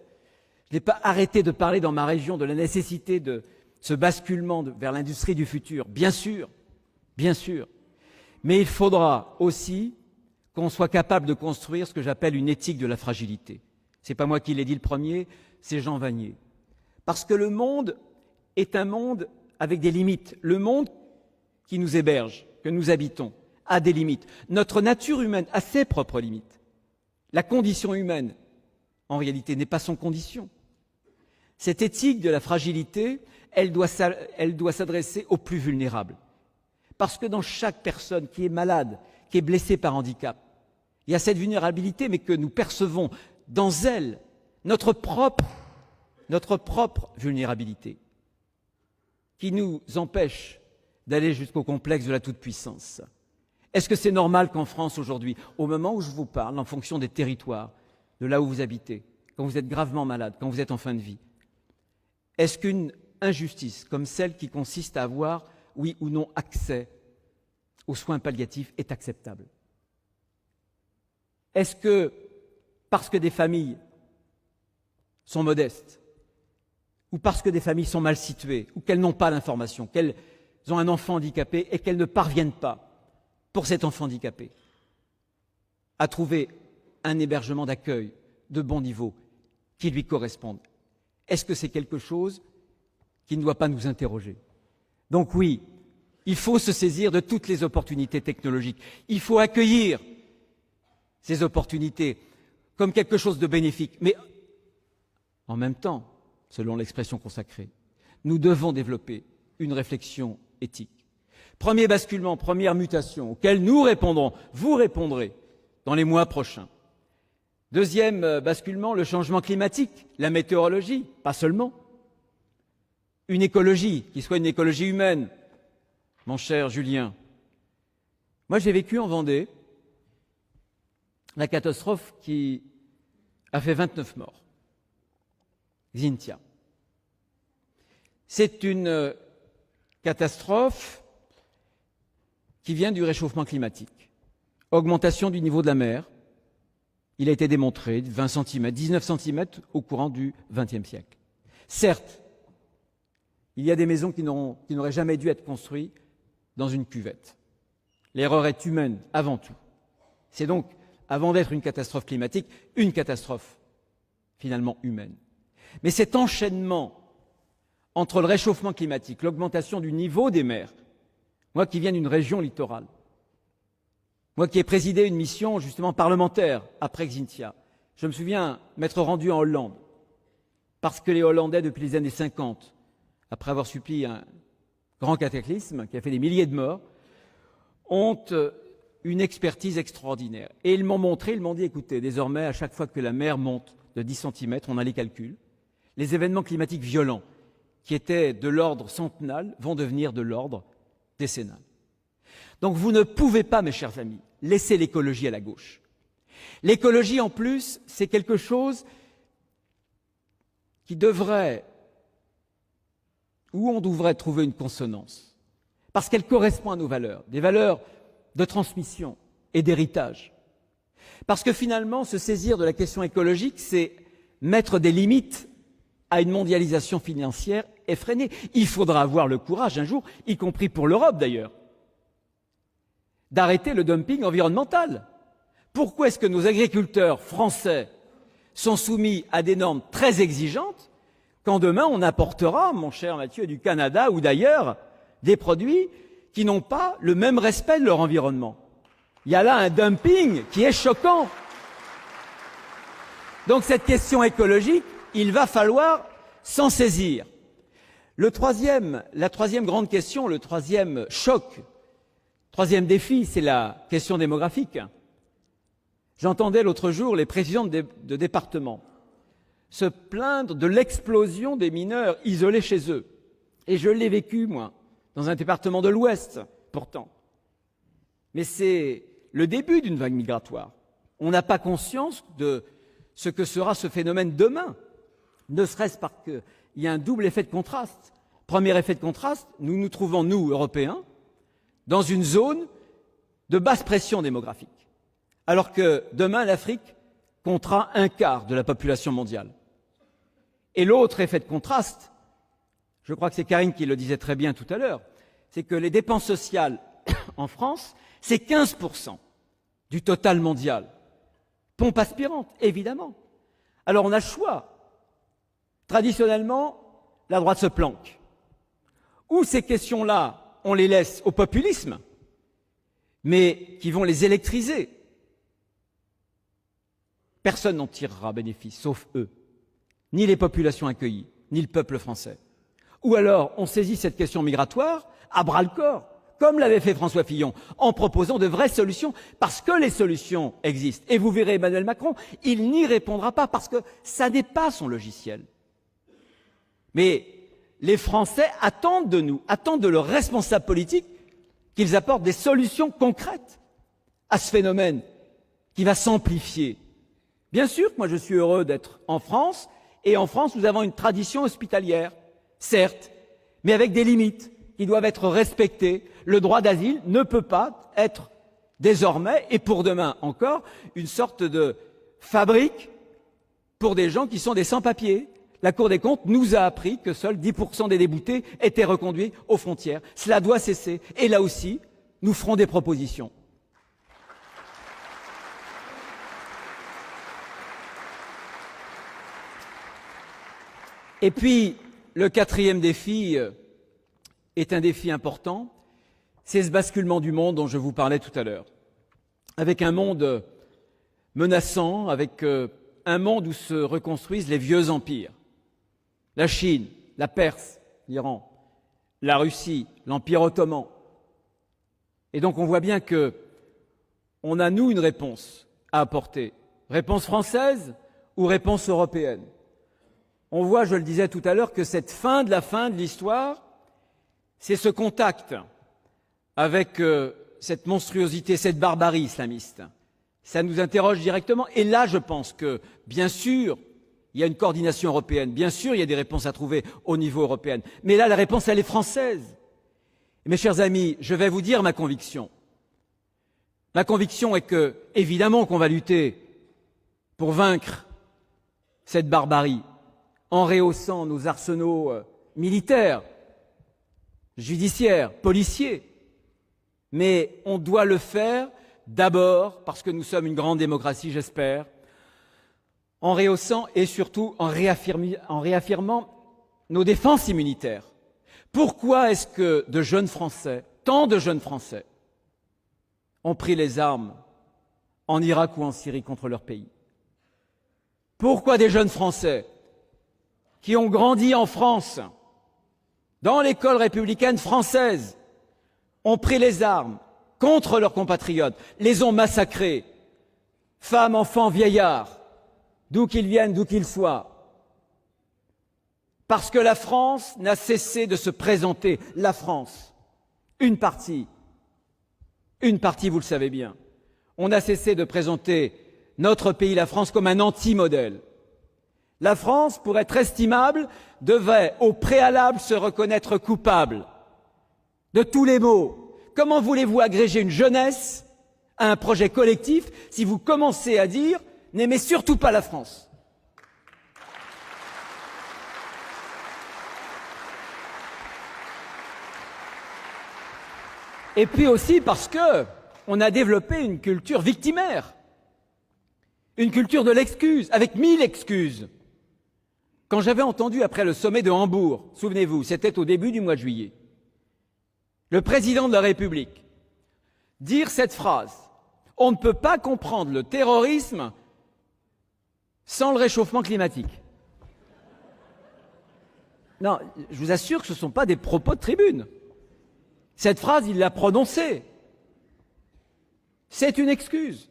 je n'ai pas arrêté de parler dans ma région de la nécessité de ce basculement vers l'industrie du futur. Bien sûr, mais il faudra aussi qu'on soit capable de construire ce que j'appelle une éthique de la fragilité. Ce n'est pas moi qui l'ai dit le premier, c'est Jean Vanier. Parce que le monde est un monde avec des limites. Le monde qui nous héberge, que nous habitons, a des limites. Notre nature humaine a ses propres limites. La condition humaine, en réalité, n'est pas son condition. Cette éthique de la fragilité, elle doit s'adresser aux plus vulnérables. Parce que dans chaque personne qui est malade, qui est blessée par handicap, il y a cette vulnérabilité, mais que nous percevons dans elle, notre propre vulnérabilité, qui nous empêche d'aller jusqu'au complexe de la toute-puissance. Est-ce que c'est normal qu'en France aujourd'hui, au moment où je vous parle, en fonction des territoires, de là où vous habitez, quand vous êtes gravement malade, quand vous êtes en fin de vie, est-ce qu'une injustice comme celle qui consiste à avoir, oui ou non, accès aux soins palliatifs est acceptable? Est-ce que, parce que des familles sont modestes, ou parce que des familles sont mal situées, ou qu'elles n'ont pas l'information, qu'elles ont un enfant handicapé et qu'elles ne parviennent pas, pour cet enfant handicapé, à trouver un hébergement d'accueil de bon niveau qui lui corresponde, est-ce que c'est quelque chose qui ne doit pas nous interroger? Donc oui, il faut se saisir de toutes les opportunités technologiques. Il faut accueillir ces opportunités comme quelque chose de bénéfique. Mais en même temps, selon l'expression consacrée, nous devons développer une réflexion éthique. Premier basculement, première mutation, auquel nous répondrons, vous répondrez dans les mois prochains. Deuxième basculement, le changement climatique, la météorologie, pas seulement. Une écologie, qui soit une écologie humaine. Mon cher Julien, moi j'ai vécu en Vendée la catastrophe qui a fait 29 morts. Xynthia. C'est une catastrophe qui vient du réchauffement climatique. Augmentation du niveau de la mer, il a été démontré, 20 cm, 19 cm au courant du XXe siècle. Certes, il y a des maisons qui n'auraient jamais dû être construites dans une cuvette. L'erreur est humaine avant tout. C'est donc, avant d'être une catastrophe climatique, une catastrophe finalement humaine. Mais cet enchaînement entre le réchauffement climatique, l'augmentation du niveau des mers, moi qui viens d'une région littorale, moi qui ai présidé une mission justement parlementaire après Xintia, je me souviens m'être rendu en Hollande, parce que les Hollandais, depuis les années 50, après avoir subi un grand cataclysme qui a fait des milliers de morts, ont une expertise extraordinaire. Et ils m'ont montré, ils m'ont dit, écoutez, désormais, à chaque fois que la mer monte de 10 cm, on a les calculs, les événements climatiques violents, qui étaient de l'ordre centennal, vont devenir de l'ordre décennal. Donc vous ne pouvez pas, mes chers amis, laisser l'écologie à la gauche. L'écologie, en plus, c'est quelque chose qui devrait, où on devrait trouver une consonance, parce qu'elle correspond à nos valeurs, des valeurs de transmission et d'héritage. Parce que finalement, se saisir de la question écologique, c'est mettre des limites à une mondialisation financière effrénée. Il faudra avoir le courage un jour, y compris pour l'Europe d'ailleurs, d'arrêter le dumping environnemental. Pourquoi est-ce que nos agriculteurs français sont soumis à des normes très exigeantes quand demain on importera, mon cher Mathieu, du Canada ou d'ailleurs, des produits qui n'ont pas le même respect de leur environnement? Il y a là un dumping qui est choquant. Donc cette question écologique, il va falloir s'en saisir. La troisième grande question, le troisième choc, troisième défi, c'est la question démographique. J'entendais l'autre jour les présidents de départements se plaindre de l'explosion des mineurs isolés chez eux. Et je l'ai vécu, moi, dans un département de l'Ouest, pourtant. Mais c'est le début d'une vague migratoire. On n'a pas conscience de ce que sera ce phénomène demain, ne serait-ce parce qu'il y a un double effet de contraste. Premier effet de contraste, nous nous trouvons, nous, Européens, dans une zone de basse pression démographique. Alors que demain, l'Afrique comptera un quart de la population mondiale. Et l'autre effet de contraste, je crois que c'est Karine qui le disait très bien tout à l'heure, c'est que les dépenses sociales en France, c'est 15% du total mondial. Pompe aspirante, évidemment. Alors on a le choix. Traditionnellement, la droite se planque. Ou ces questions-là, on les laisse au populisme, mais qui vont les électriser. Personne n'en tirera bénéfice, sauf eux. Ni les populations accueillies, ni le peuple français. Ou alors, on saisit cette question migratoire à bras-le-corps, comme l'avait fait François Fillon, en proposant de vraies solutions, parce que les solutions existent. Et vous verrez Emmanuel Macron, il n'y répondra pas, parce que ça n'est pas son logiciel. Mais les Français attendent de nous, attendent de leurs responsables politiques, qu'ils apportent des solutions concrètes à ce phénomène qui va s'amplifier. Bien sûr que moi je suis heureux d'être en France, et en France nous avons une tradition hospitalière, certes, mais avec des limites qui doivent être respectées. Le droit d'asile ne peut pas être désormais, et pour demain encore, une sorte de fabrique pour des gens qui sont des sans-papiers. La Cour des comptes nous a appris que seuls 10% des déboutés étaient reconduits aux frontières. Cela doit cesser. Et là aussi, nous ferons des propositions. Et puis, le quatrième défi est un défi important, c'est ce basculement du monde dont je vous parlais tout à l'heure. Avec un monde menaçant, avec un monde où se reconstruisent les vieux empires. La Chine, la Perse, l'Iran, la Russie, l'Empire ottoman. Et donc on voit bien que on a, nous, une réponse à apporter. Réponse française ou réponse européenne. On voit, je le disais tout à l'heure, que cette fin de l'histoire, c'est ce contact avec cette monstruosité, cette barbarie islamiste. Ça nous interroge directement. Et là, je pense que, bien sûr, il y a une coordination européenne. Bien sûr, il y a des réponses à trouver au niveau européen. Mais là, la réponse, elle est française. Et mes chers amis, je vais vous dire ma conviction. Ma conviction est que, évidemment, qu'on va lutter pour vaincre cette barbarie en rehaussant nos arsenaux militaires, judiciaires, policiers. Mais on doit le faire d'abord, parce que nous sommes une grande démocratie, j'espère, en rehaussant et surtout en réaffirmant nos défenses immunitaires. Pourquoi est-ce que de jeunes Français, tant de jeunes Français, ont pris les armes en Irak ou en Syrie contre leur pays? Pourquoi des jeunes Français qui ont grandi en France, dans l'école républicaine française, ont pris les armes contre leurs compatriotes, les ont massacrés, femmes, enfants, vieillards, d'où qu'ils viennent, d'où qu'ils soient? Parce que la France n'a cessé de se présenter, la France, une partie, vous le savez bien, on a cessé de présenter notre pays, la France, comme un anti-modèle. La France, pour être estimable, devait au préalable se reconnaître coupable de tous les maux. Comment voulez-vous agréger une jeunesse à un projet collectif si vous commencez à dire « n'aimez surtout pas la France ». Et puis aussi parce qu'on a développé une culture victimaire, une culture de l'excuse, avec 1000 excuses. Quand j'avais entendu après le sommet de Hambourg, souvenez-vous, c'était au début du mois de juillet, le président de la République dire cette phrase « On ne peut pas comprendre le terrorisme sans le réchauffement climatique ». Non, je vous assure que ce ne sont pas des propos de tribune. Cette phrase, il l'a prononcée. C'est une excuse.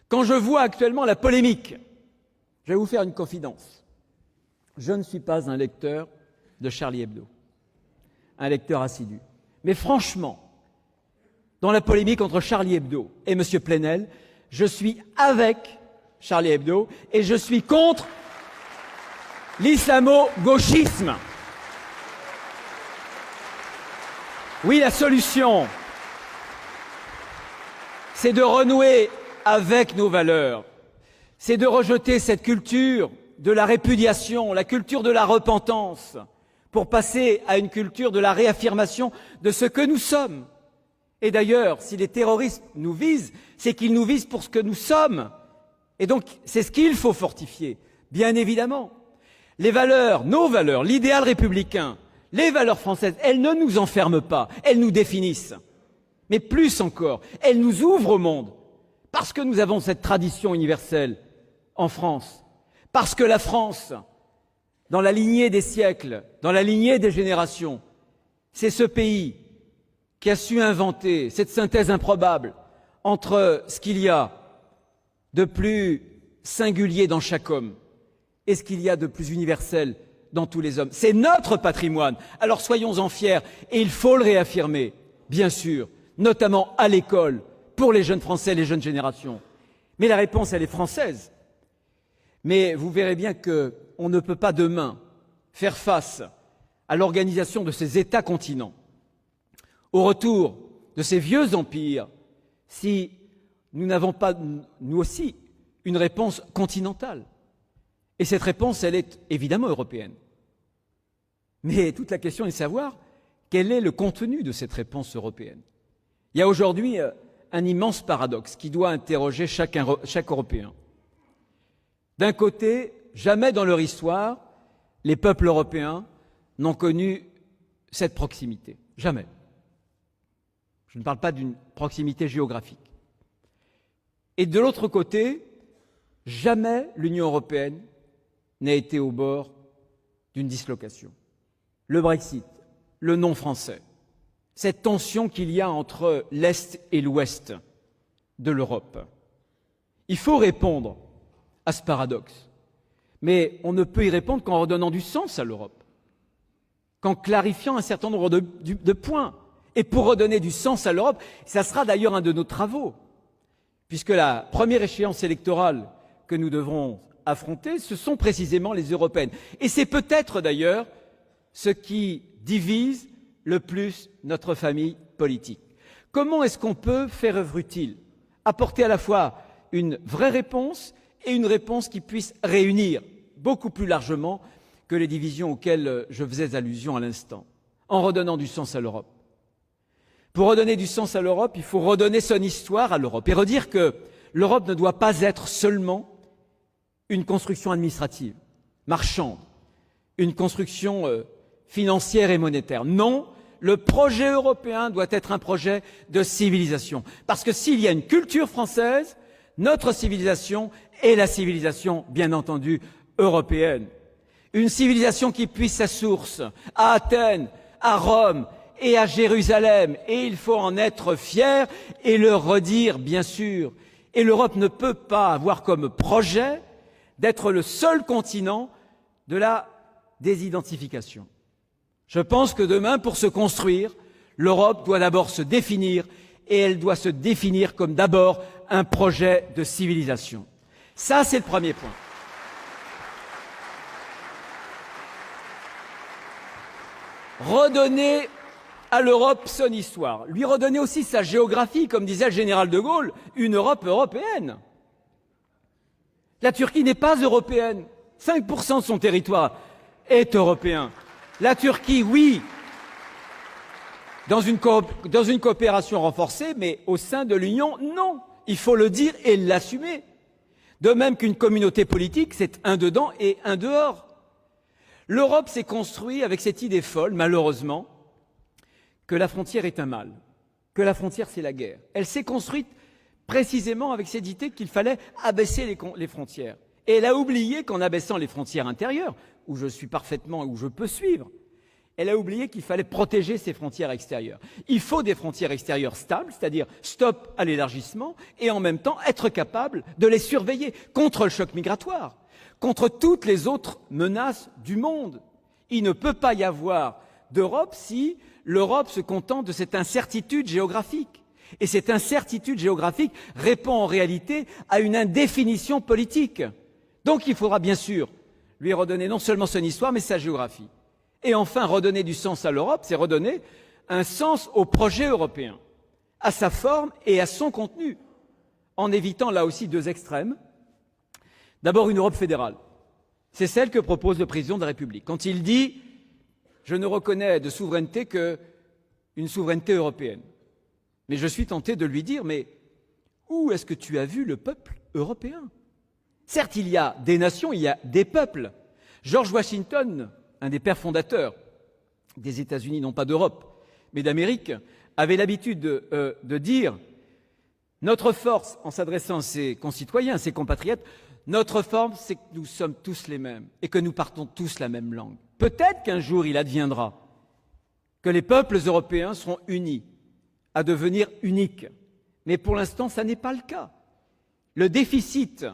Quand je vois actuellement la polémique, je vais vous faire une confidence. Je ne suis pas un lecteur de Charlie Hebdo, un lecteur assidu. Mais franchement, dans la polémique entre Charlie Hebdo et M. Plenel, je suis avec Charlie Hebdo et je suis contre l'islamo-gauchisme. Oui, la solution, c'est de renouer avec nos valeurs, c'est de rejeter cette culture de la répudiation, la culture de la repentance, pour passer à une culture de la réaffirmation de ce que nous sommes. Et d'ailleurs, si les terroristes nous visent, c'est qu'ils nous visent pour ce que nous sommes. Et donc, c'est ce qu'il faut fortifier, bien évidemment. Les valeurs, nos valeurs, l'idéal républicain, les valeurs françaises, elles ne nous enferment pas, elles nous définissent. Mais plus encore, elles nous ouvrent au monde, parce que nous avons cette tradition universelle en France, parce que la France, dans la lignée des siècles, dans la lignée des générations, c'est ce pays qui a su inventer cette synthèse improbable entre ce qu'il y a de plus singulier dans chaque homme et ce qu'il y a de plus universel dans tous les hommes. C'est notre patrimoine. Alors soyons-en fiers et il faut le réaffirmer, bien sûr, notamment à l'école, pour les jeunes Français, les jeunes générations. Mais la réponse, elle est française. Mais vous verrez bien qu'on ne peut pas demain faire face à l'organisation de ces États-continents, au retour de ces vieux empires, si nous n'avons pas, nous aussi, une réponse continentale. Et cette réponse, elle est évidemment européenne. Mais toute la question est de savoir quel est le contenu de cette réponse européenne. Il y a aujourd'hui un immense paradoxe qui doit interroger chaque Européen. D'un côté, jamais dans leur histoire, les peuples européens n'ont connu cette proximité. Jamais. Je ne parle pas d'une proximité géographique. Et de l'autre côté, jamais l'Union européenne n'a été au bord d'une dislocation. Le Brexit, le non français, cette tension qu'il y a entre l'Est et l'Ouest de l'Europe. Il faut répondre à ce paradoxe, mais on ne peut y répondre qu'en redonnant du sens à l'Europe, qu'en clarifiant un certain nombre de points. Et pour redonner du sens à l'Europe, ça sera d'ailleurs un de nos travaux, puisque la première échéance électorale que nous devrons affronter, ce sont précisément les européennes. Et c'est peut-être d'ailleurs ce qui divise le plus notre famille politique. Comment est-ce qu'on peut faire œuvre utile, apporter à la fois une vraie réponse et une réponse qui puisse réunir beaucoup plus largement que les divisions auxquelles je faisais allusion à l'instant, en redonnant du sens à l'Europe. Pour redonner du sens à l'Europe, il faut redonner son histoire à l'Europe et redire que l'Europe ne doit pas être seulement une construction administrative, marchande, une construction financière et monétaire. Non, le projet européen doit être un projet de civilisation. Parce que s'il y a une culture française, notre civilisation est la civilisation, bien entendu, européenne. Une civilisation qui puise sa source à Athènes, à Rome et à Jérusalem. Et il faut en être fier et le redire, bien sûr. Et l'Europe ne peut pas avoir comme projet d'être le seul continent de la désidentification. Je pense que demain, pour se construire, l'Europe doit d'abord se définir, et elle doit se définir comme d'abord un projet de civilisation. Ça, c'est le premier point. Redonner à l'Europe son histoire, lui redonner aussi sa géographie, comme disait le général de Gaulle, une Europe européenne. La Turquie n'est pas européenne. 5% de son territoire est européen. La Turquie, oui, dans une coopération renforcée, mais au sein de l'Union, non. Il faut le dire et l'assumer. De même qu'une communauté politique, c'est un dedans et un dehors. L'Europe s'est construite avec cette idée folle, malheureusement, que la frontière est un mal, que la frontière c'est la guerre. Elle s'est construite précisément avec cette idée qu'il fallait abaisser les frontières. Et elle a oublié qu'en abaissant les frontières intérieures, où je suis parfaitement, où je peux suivre, elle a oublié qu'il fallait protéger ses frontières extérieures. Il faut des frontières extérieures stables, c'est-à-dire stop à l'élargissement, et en même temps être capable de les surveiller contre le choc migratoire, contre toutes les autres menaces du monde. Il ne peut pas y avoir d'Europe si l'Europe se contente de cette incertitude géographique. Et cette incertitude géographique répond en réalité à une indéfinition politique. Donc il faudra bien sûr lui redonner non seulement son histoire, mais sa géographie. Et enfin, redonner du sens à l'Europe, c'est redonner un sens au projet européen, à sa forme et à son contenu, en évitant là aussi deux extrêmes. D'abord, une Europe fédérale. C'est celle que propose le président de la République. Quand il dit « je ne reconnais de souveraineté qu'une souveraineté européenne ». Mais je suis tenté de lui dire « mais où est-ce que tu as vu le peuple européen ?» Certes, il y a des nations, il y a des peuples. George Washington, un des pères fondateurs des États-Unis, non pas d'Europe, mais d'Amérique, avait l'habitude de dire « notre force, en s'adressant à ses concitoyens, à ses compatriotes, notre force, c'est que nous sommes tous les mêmes et que nous partons tous la même langue. Peut-être qu'un jour, il adviendra que les peuples européens seront unis à devenir uniques. Mais pour l'instant, ça n'est pas le cas. Le déficit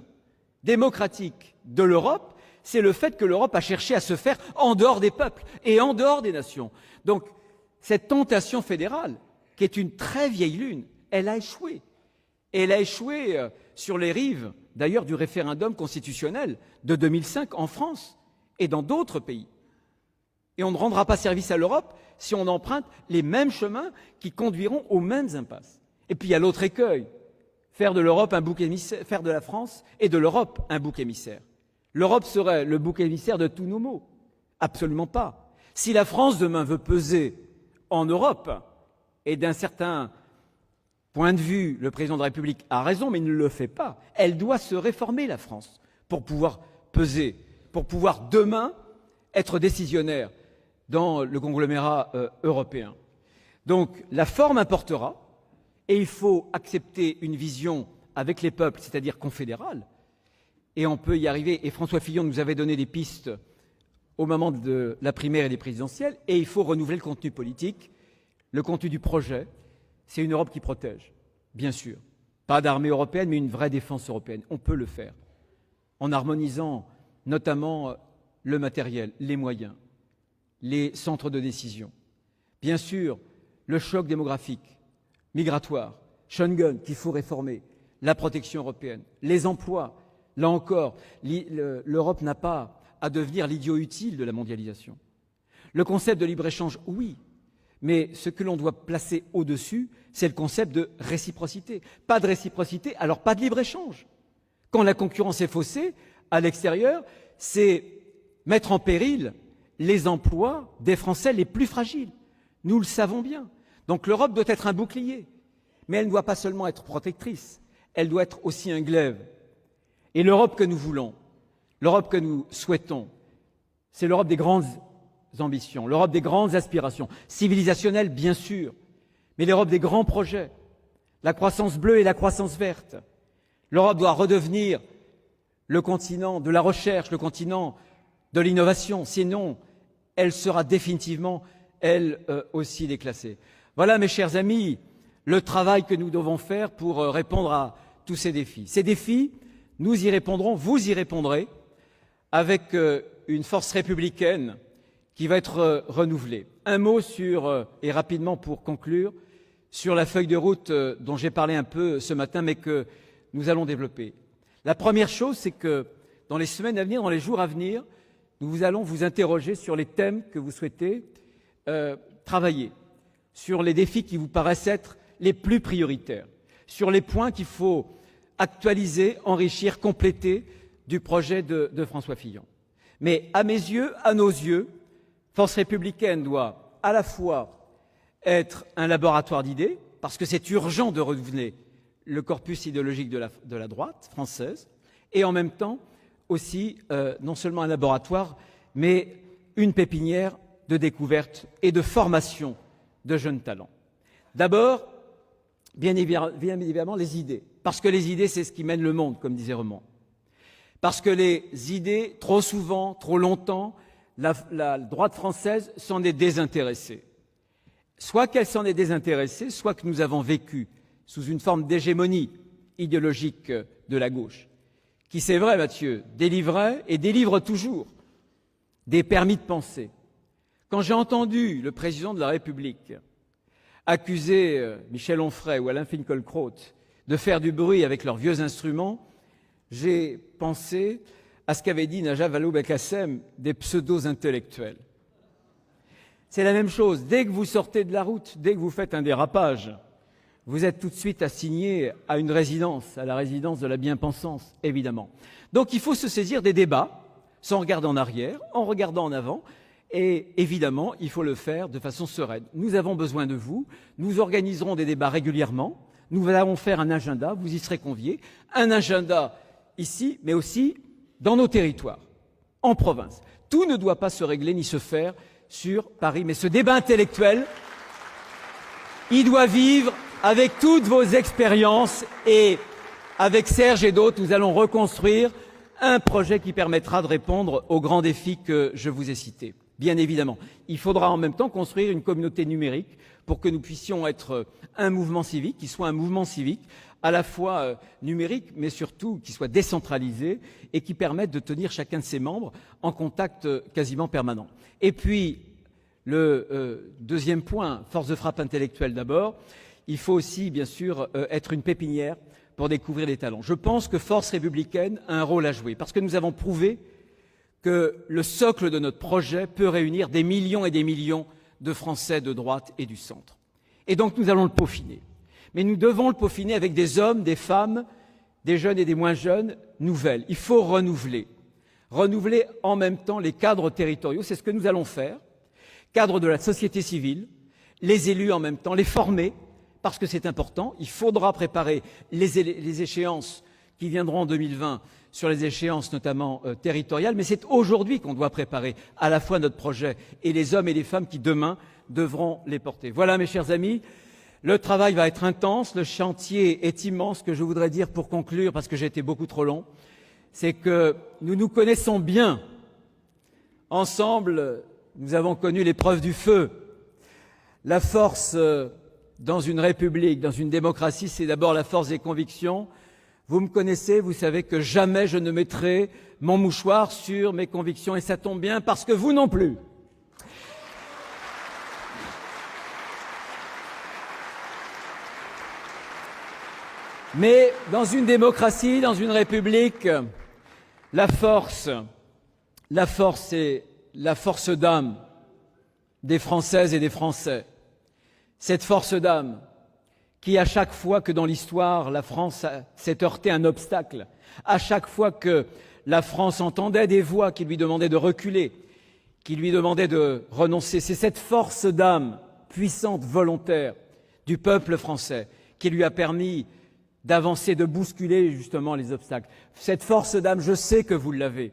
démocratique de l'Europe, c'est le fait que l'Europe a cherché à se faire en dehors des peuples et en dehors des nations. Donc, cette tentation fédérale, qui est une très vieille lune, elle a échoué. Et elle a échoué sur les rives, d'ailleurs, du référendum constitutionnel de 2005 en France et dans d'autres pays. Et on ne rendra pas service à l'Europe si on emprunte les mêmes chemins qui conduiront aux mêmes impasses. Et puis il y a l'autre écueil, faire de l'Europe un bouc émissaire, faire de la France et de l'Europe un bouc émissaire. L'Europe serait le bouc émissaire de tous nos maux. Absolument pas. Si la France demain veut peser en Europe, et d'un certain point de vue, le président de la République a raison, mais il ne le fait pas, elle doit se réformer, la France, pour pouvoir peser, pour pouvoir demain être décisionnaire dans le conglomérat européen. Donc la forme importera, et il faut accepter une vision avec les peuples, c'est-à-dire confédérale, et on peut y arriver. Et François Fillon nous avait donné des pistes au moment de la primaire et des présidentielles, et il faut renouveler le contenu politique, le contenu du projet. C'est une Europe qui protège, bien sûr. Pas d'armée européenne, mais une vraie défense européenne. On peut le faire, en harmonisant notamment le matériel, les moyens, les centres de décision. Bien sûr, le choc démographique, migratoire, Schengen qu'il faut réformer, la protection européenne, les emplois. Là encore, l'Europe n'a pas à devenir l'idiot utile de la mondialisation. Le concept de libre-échange, oui, mais ce que l'on doit placer au-dessus, c'est le concept de réciprocité. Pas de réciprocité, alors pas de libre-échange. Quand la concurrence est faussée, à l'extérieur, c'est mettre en péril les emplois des Français les plus fragiles. Nous le savons bien. Donc l'Europe doit être un bouclier, mais elle ne doit pas seulement être protectrice, elle doit être aussi un glaive. Et l'Europe que nous voulons, L'Europe que nous souhaitons, c'est l'Europe des grandes ambitions, l'Europe des grandes aspirations, civilisationnelles bien sûr, mais l'Europe des grands projets, la croissance bleue et la croissance verte. L'Europe doit redevenir le continent de la recherche, le continent de l'innovation, sinon elle sera définitivement, elle aussi, déclassée. Voilà, mes chers amis, le travail que nous devons faire pour répondre à tous ces défis. Ces défis, nous y répondrons, vous y répondrez, avec une force républicaine qui va être renouvelée. Un mot et rapidement pour conclure, sur la feuille de route dont j'ai parlé un peu ce matin, mais que nous allons développer. La première chose, c'est que dans les semaines à venir, dans les jours à venir, nous allons vous interroger sur les thèmes que vous souhaitez travailler, sur les défis qui vous paraissent être les plus prioritaires, sur les points qu'il faut actualiser, enrichir, compléter du projet de François Fillon. Mais à mes yeux, à nos yeux, Force républicaine doit à la fois être un laboratoire d'idées, parce que c'est urgent de renouveler le corpus idéologique de la droite française, et en même temps aussi non seulement un laboratoire, mais une pépinière de découverte et de formation de jeunes talents. D'abord, bien évidemment, les idées, parce que les idées, c'est ce qui mène le monde, comme disait Renan. Parce que les idées, trop souvent, trop longtemps, la droite française s'en est désintéressée. Soit qu'elle s'en est désintéressée, soit que nous avons vécu sous une forme d'hégémonie idéologique de la gauche, qui, c'est vrai, Mathieu, délivrait et délivre toujours des permis de penser. Quand j'ai entendu le président de la République accuser Michel Onfray ou Alain Finkielkraut de faire du bruit avec leurs vieux instruments, j'ai pensé à ce qu'avait dit Najat Vallaud-Belkacem des pseudo-intellectuels. C'est la même chose. Dès que vous sortez de la route, dès que vous faites un dérapage, vous êtes tout de suite assigné à une résidence, à la résidence de la bien-pensance, évidemment. Donc il faut se saisir des débats, sans regarder en arrière, en regardant en avant, et évidemment, il faut le faire de façon sereine. Nous avons besoin de vous, nous organiserons des débats régulièrement, nous allons faire un agenda, vous y serez conviés, un agenda ici, mais aussi dans nos territoires, en province. Tout ne doit pas se régler ni se faire sur Paris, mais ce débat intellectuel, il doit vivre avec toutes vos expériences, et avec Serge et d'autres, nous allons reconstruire un projet qui permettra de répondre aux grands défis que je vous ai cités. Bien évidemment, il faudra en même temps construire une communauté numérique pour que nous puissions être un mouvement civique, qui soit un mouvement civique à la fois numérique, mais surtout qui soit décentralisé et qui permette de tenir chacun de ses membres en contact quasiment permanent. Et puis, le deuxième point, force de frappe intellectuelle d'abord, il faut aussi, bien sûr, être une pépinière pour découvrir les talents. Je pense que Force républicaine a un rôle à jouer, parce que nous avons prouvé que le socle de notre projet peut réunir des millions et des millions de Français de droite et du centre. Et donc nous allons le peaufiner. Mais nous devons le peaufiner avec des hommes, des femmes, des jeunes et des moins jeunes nouvelles. Il faut renouveler. Renouveler en même temps les cadres territoriaux, c'est ce que nous allons faire. Cadres de la société civile, les élus en même temps, les former, parce que c'est important. Il faudra préparer les échéances qui viendront en 2020 sur les échéances notamment territoriales, mais c'est aujourd'hui qu'on doit préparer à la fois notre projet et les hommes et les femmes qui demain devront les porter. Voilà, mes chers amis, le travail va être intense, le chantier est immense. Ce que je voudrais dire pour conclure, parce que j'ai été beaucoup trop long, c'est que nous nous connaissons bien. Ensemble, nous avons connu l'épreuve du feu. La force dans une république, dans une démocratie, c'est d'abord la force des convictions. Vous me connaissez, vous savez que jamais je ne mettrai mon mouchoir sur mes convictions, et ça tombe bien parce que vous non plus. Mais dans une démocratie, dans une république, la force, c'est la force d'âme des Françaises et des Français. Cette force d'âme qui, à chaque fois que dans l'histoire, la France s'est heurtée à un obstacle, à chaque fois que la France entendait des voix qui lui demandaient de reculer, qui lui demandaient de renoncer, c'est cette force d'âme puissante, volontaire du peuple français qui lui a permis d'avancer, de bousculer justement les obstacles. Cette force d'âme, je sais que vous l'avez.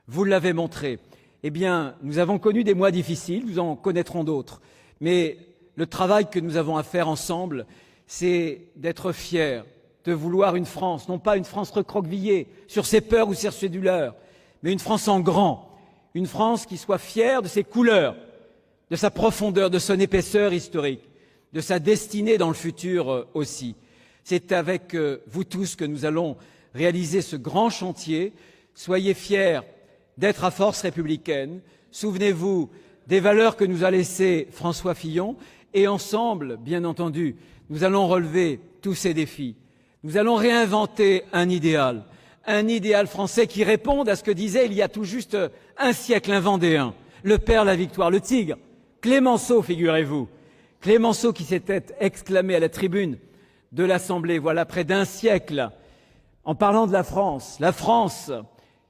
Vous l'avez montré. Eh bien, nous avons connu des mois difficiles, nous en connaîtrons d'autres. Mais le travail que nous avons à faire ensemble, c'est d'être fiers, de vouloir une France, non pas une France recroquevillée sur ses peurs ou sur ses douleurs, mais une France en grand, une France qui soit fière de ses couleurs, de sa profondeur, de son épaisseur historique, de sa destinée dans le futur aussi. C'est avec vous tous que nous allons réaliser ce grand chantier. Soyez fiers d'être à Force républicaine. Souvenez-vous des valeurs que nous a laissées François Fillon et ensemble, bien entendu, nous allons relever tous ces défis. Nous allons réinventer un idéal français qui réponde à ce que disait il y a tout juste un siècle un Vendéen, le père La Victoire, le tigre, Clémenceau, figurez-vous. Clémenceau qui s'était exclamé à la tribune de l'Assemblée, voilà près d'un siècle, en parlant de la France,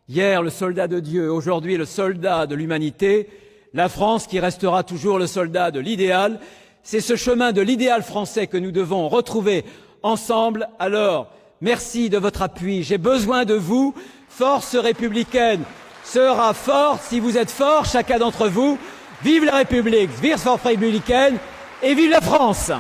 hier le soldat de Dieu, aujourd'hui le soldat de l'humanité, la France qui restera toujours le soldat de l'idéal. C'est ce chemin de l'idéal français que nous devons retrouver ensemble. Alors, merci de votre appui, j'ai besoin de vous. Force républicaine sera forte si vous êtes forts, chacun d'entre vous. Vive la République, vive Force républicaine et vive la France!